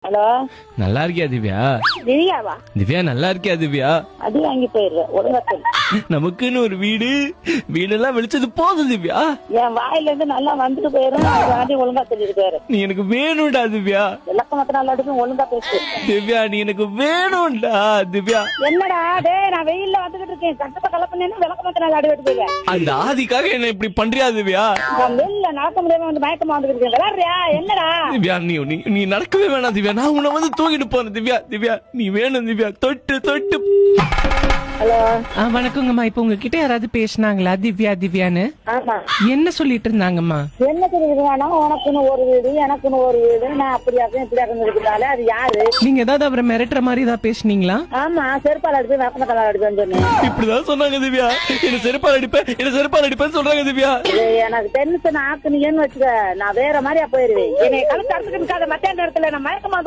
Hello, நல்லா இருக்கியா திவ்யா? திவ்யாவா? திவ்யா நல்லா இருக்கியா திவ்யா? அது வாங்கி போயிடுற ஒழுங்கா சொல்லு. நமக்குன்னு ஒரு வீடெல்லாம் வெளிச்சது போதும் திவ்யா. என் வாயில இருந்து நல்லா வந்துட்டு போயிடும். அது ஒழுங்கா சொல்லிட்டு போயிரு. நீ எனக்கு வேணும்டா திவ்யா. விளக்க மத்த நாள் அடிக்கும் ஒழுங்கா பேசு. திவ்யா நீ எனக்கு வேணும்டா திவ்யா. என்னடா டேய், நான் வெயில்ல வந்துகிட்டு இருக்கேன். கட்டத்தை கலப்பினேன்னா விளக்க மத்த நாள் அடி வெட்டு போயிடுவேன். அந்த ஆதிக்காக என்ன இப்படி பண்றியா திவ்யா? நான் வெளில நடக்க முடியாம வந்து மயக்கமா வந்துகிட்டு இருக்கேன். விளையாடுறியா? என்னடா திவ்யா நீ நடக்கவே வேணாம் திவ்யா. நான் உன்னை வந்து தூக்கிட்டு போறேன் திவ்யா. திவ்யா நீ வேணும் திவ்யா. தொட்டு தொட்டு. ஹலோ, வணக்கங்கம்மா. இப்ப உங்ககிட்ட யாராவது பேசினாங்களா திவ்யான்னு? ஆமா. என்ன சொல்லிட்டு இருந்தாங்கம்மா? என்ன சொல்லிருக்கானா, உனக்குன்னு ஒரு வீடு எனக்குன்னு ஒரு வீடு, நான் அப்படியாக்கும் இப்படியாக்கும் இருக்கிறாள். அது யாரு? நீங்க ஏதாவது அவரை மிரட்டுற மாதிரி ஏதாவது பேசுனீங்களா? ஆமா, செருப்பால் அடிச்சு விளக்க மத்த நாள் அடிப்பேன்னு சொன்னேன். இப்படிதான் சொன்னாங்க திவ்யா. என்ன செருப்பால் அடிப்பேன்னு சொல்றாங்க திவ்யா. இது எனக்கு டென்ஷன் ஆக்குனீங்கன்னு வச்சுக்க, நான் வேற மாதிரியா போயிருவேன். என்னை கழுத்து அறுத்துக்கிட்டு மத்தியான நேரத்துல நான் மயக்கமா